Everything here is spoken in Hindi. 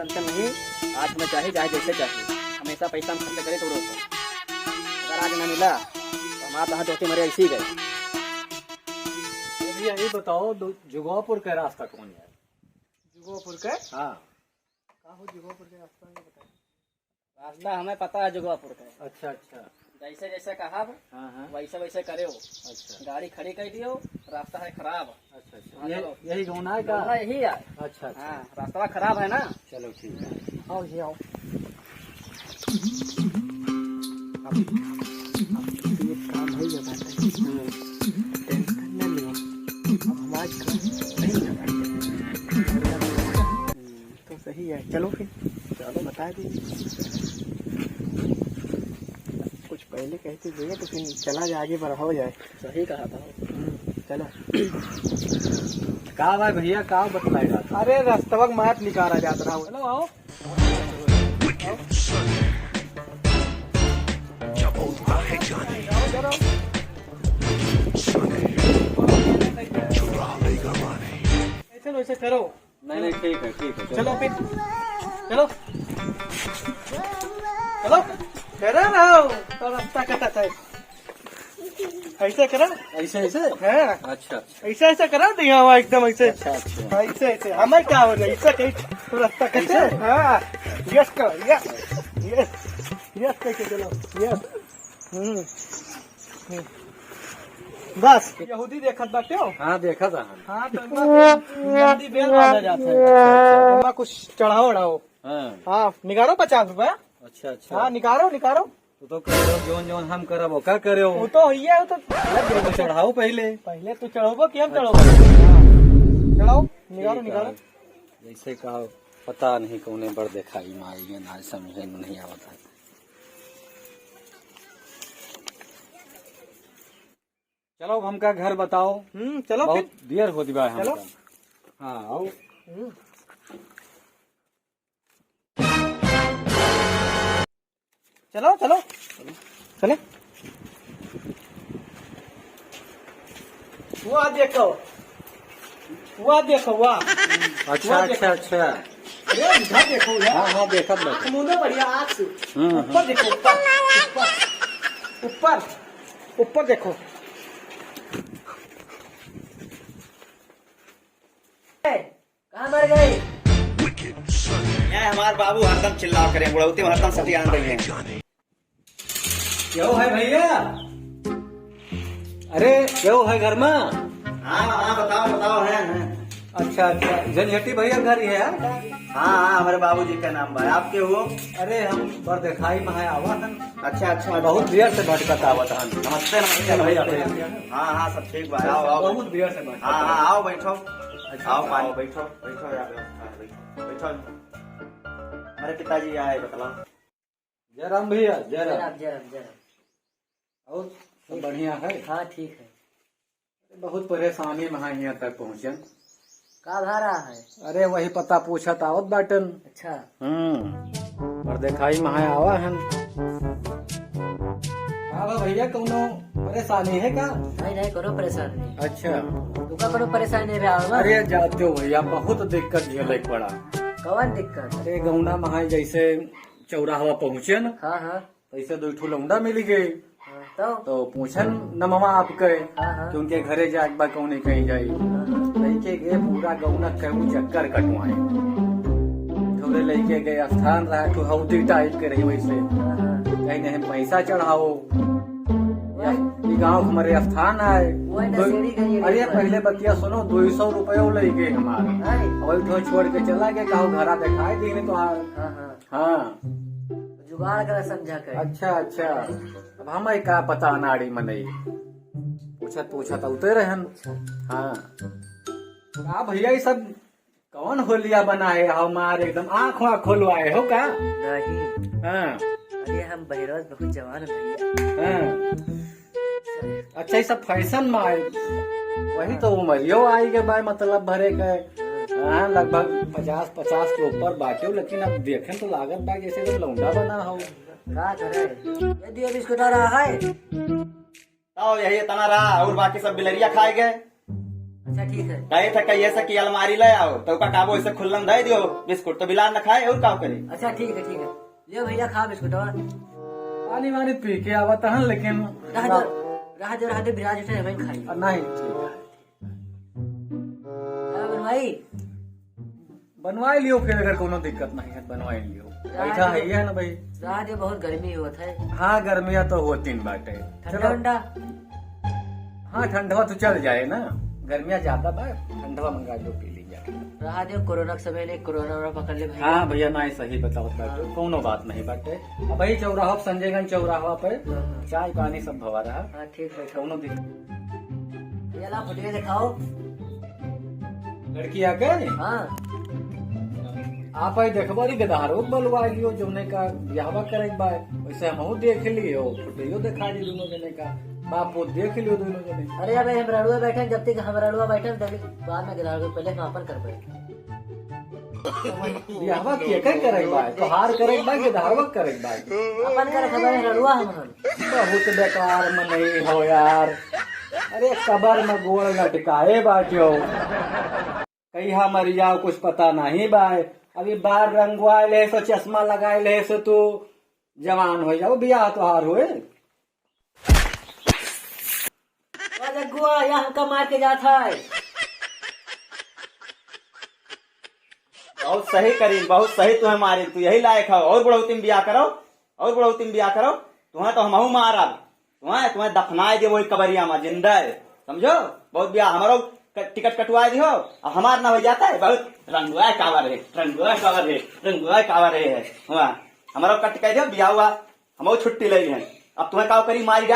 टेंशन नहीं। आज हमें चाहिए चाहे जैसे चाहिए, हमेशा पैसा हम खर्च करें तो रोको। अगर आज न मिला तो हमारा तहाँ दोस्ती मरे ऐसी गए। भैया ये बताओ जुगापुर का रास्ता कौन है? जुगोपुर के हाँ का हो? जुगोपुर के रास्ता नहीं बताया। रास्ता हमें पता है जुगोपुर का। अच्छा अच्छा। जैसे जैसे कहा हाँ हाँ। वैसे वैसे करे हो। अच्छा गाड़ी खड़ी कर दियो, रास्ता है खराब। अच्छा अच्छा। हाँ, चलो। यही गौना है का? गाना यही है। अच्छा अच्छा। हाँ, रास्ता खराब है ना। चलो ठीक है। आओ जी आओ। काम हो जाता है, टेंशन न लो। अब हमारे तो सही है। चलो फिर, चलो बता दीजिए। कुछ पहले कहते गए तो फिर चला जाए, आगे बढ़ाओ जाए। सही कहा था। चलो। का भाई भैया का बतलाएगा? अरे रास्तवक मात निकाला जाता रहा। चलो आओ। चलो ऐसे करो। नहीं ठीक है ठीक है। चलो फिर, चलो चलो। करो ना तो रास्ता कटा था। ऐसे करो, ऐसे ऐसे? हाँ अच्छा अच्छा ऐसे ऐसे करो तो यहाँ एकदम ऐसे। अच्छा अच्छा। ऐसे ऐसे हमें क्या हो रहा है? ऐसा कहीं तो रास्ता कैसे? हाँ यस करो, यस यस यस कैसे? चलो यस। बस यहूदी देखत बाटे हो। हाँ देखा था। हाँ तो जल्दी बेल बांधा जाता है। इनमें कुछ चढ़ाओ उड़ाओ। हाँ हाँ निकालो 50 रुपया। अच्छा अच्छा। हाँ निकालो निकालो। तो करो जोन जोन हम करब वो का करे वो तो ही है, वो तो तो चढ़ाओ पहले। पहले तो चढ़ोबो कि हम चढ़ोबो। चढ़ाओ निकालो निकालो। जैसे कहा पता नहीं कौने बड़ दिखाई मारी ना समझे में नहीं आवता है। चलो हमका घर बताओ। चलो बहुत फिर। देर हो दिवा है चलो। हमका। हाँ आओ। चलो चलो चले। वहाँ देखो, वहाँ देखो, वहाँ। अच्छा अच्छा अच्छा। ये इधर देखो यार। हाँ हाँ देखा बैठे। मुंडो बढ़िया आँख से। हम्म। ऊपर देखो, ऊपर ऊपर ऊपर देखो। कहाँ मर गई? यहाँ हमारे बाबू हरदम चिल्लाओ करें, बुढ़ौती में हरदम सती आन रही है। क्यों है भैया? अरे क्यों है घर में? हाँ हाँ बताओ बताओ है। अच्छा अच्छा झंझटी भैया घर ही है यार? हाँ हाँ हमारे बाबूजी का नाम भाई। आपके हो? अरे हम पर दिखाई में है आवा था। अच्छा अच्छा। बहुत देर से भटकत आवत हन। नमस्ते नमस्ते भैया। हाँ हाँ सब ठीक भाई। आओ आओ। बहुत देर से भटकत। हाँ हाँ आओ बैठो। अच्छा, आओ आओ। बैठो बैठो यार। बैठो। हमारे पिताजी आए बतलाओ। जय राम भैया जय राम। जरम जरम। और सब बढ़िया है? हाँ ठीक है। बहुत परेशानी में यहाँ तक पहुँचन। का भाड़ा है? अरे वही पता पूछत आवत बाटन। अच्छा। पर दिखाई में है आवा हन। का भैया कौनो परेशानी है का? नहीं नहीं करो परेशान नहीं। अच्छा। तुका करो परेशानी नहीं रहा। अरे जाते हो भैया बहुत दिक्कत झेले पड़ा। कौन दिक्कत? अरे गौना महाई जैसे चौराहा पहुँचे न, हाँ हाँ तैसे दो ठो लौंडा मिल गई। तो तो पूछन न मामा आपके हाँ। कि उनके घरे जाए बा कौन कहीं जाई। लड़के गए पूरा गौना कहूँ चक्कर कटवाए। थोड़े लड़के गए स्थान रहा तो हौदी टाइप के रही वैसे कहीं नहीं पैसा चढ़ाओ या गाँव हमारे स्थान आए। अरे पहले बतिया सुनो 200 रुपये ले गए हमारे। वही छोड़ के चला गया कहूँ घरा दिखाई दी तो। हाँ जुगाड़ कर समझा कर। अच्छा अच्छा। अब हमें का पता नाड़ी मनई पूछत पूछत उते रहन। हाँ का भैया ये सब कौन होलिया बनाए हमारे एकदम आँख वाँख खोलवाए हो का? नहीं। हाँ अरे हम बहरोज बहुत जवान भैया। हाँ। अच्छा ये सब फैशन में आए वही तो उमरियो आई के बाय मतलब भरे के। हाँ लगभग 50 के ऊपर बाटे लेकिन अब देखें तो लागत बा जैसे तो लौंडा बना हो। क्या करे? ये दियो बिस्कुट आ रहा है। आओ यही तना रहा और बाकी सब बिलरिया खाए गए। अच्छा ठीक है। कहे था कहिए से कि अलमारी ले आओ तो का काबो ऐसे खुल्लन दे दियो बिस्कुट तो बिलाल न खाए और का करे। अच्छा ठीक है ठीक है, ले भैया खा बिस्कुट। पानी वानी पी के आवत हन लेकिन रहा दे बिराज उठे हमें खाई नहीं ठीक है। बनवाई बनवाई लियो फिर अगर कोनो दिक्कत नहीं है बनवाई लियो। बैठा है ना भाई। रहा दे बहुत गर्मी होता है। हाँ गर्मिया तो होती न बाटे। ठंडा ठंडा हाँ ठंडवा तो चल जाए ना, गर्मिया ज्यादा बा ठंडवा मंगा दो पी लीजिए। रहा दे कोरोना के समय ने कोरोना पकड़ ले भाई। हाँ भैया नहीं सही बताओ बाटे, कोनो बात नहीं बाटे। अब भाई चौराहा संजयगंज चौराहा पे चाय पानी सब भवा रहा। हाँ ठीक है। कोनो दिक्कत ये ला फोटो दिखाओ लड़की आके हाँ आप आई देखबारी गदारो बलवा लियो जौने का ब्याहवा करे बा वैसे हमहू देख लियो फोटो दिखा दी दोनों जने का बापो देख लियो दोनों जने। अरे अब हम रड़ुआ बैठे जब तक हम रड़ुआ बैठे तभी बाद में गिरा पहले हम अपन कर पाए। ब्याहवा के करे बा तोहार करे बा गदारवा करे बा अपन कर खबर रड़ुआ हम बहुत बेकार मनई हो यार। अरे कबर में गोड़ लटकाए बाटियो कहीं मर जाओ कुछ पता नहीं बा। अभी बार रंगवाए ले सो चश्मा लगाए ले सो तू जवान हो जाओ बियाह तोहार हुए। जगुआ यहाँ हमका मार के जाता है। बहुत सही करीम बहुत सही तुम्हें मारे तू यही लायक है और बढ़ोती में बियाह करो और बढ़ोती में बियाह करो। तुम्हें तो हमहू मारा तुम्हें दफनाए दे वही कबरिया में जिंदा है समझो। बहुत बियाह हमारो टिकट कटवाए दियो और हमार ना हो जाता है। बहुत रंगुआ कावर है रंगुआ कावर है रंगुआ कावर है हमारो कट कह दियो बियाह हुआ हम छुट्टी ले हैं। अब तुम्हें का करी मारी जाए।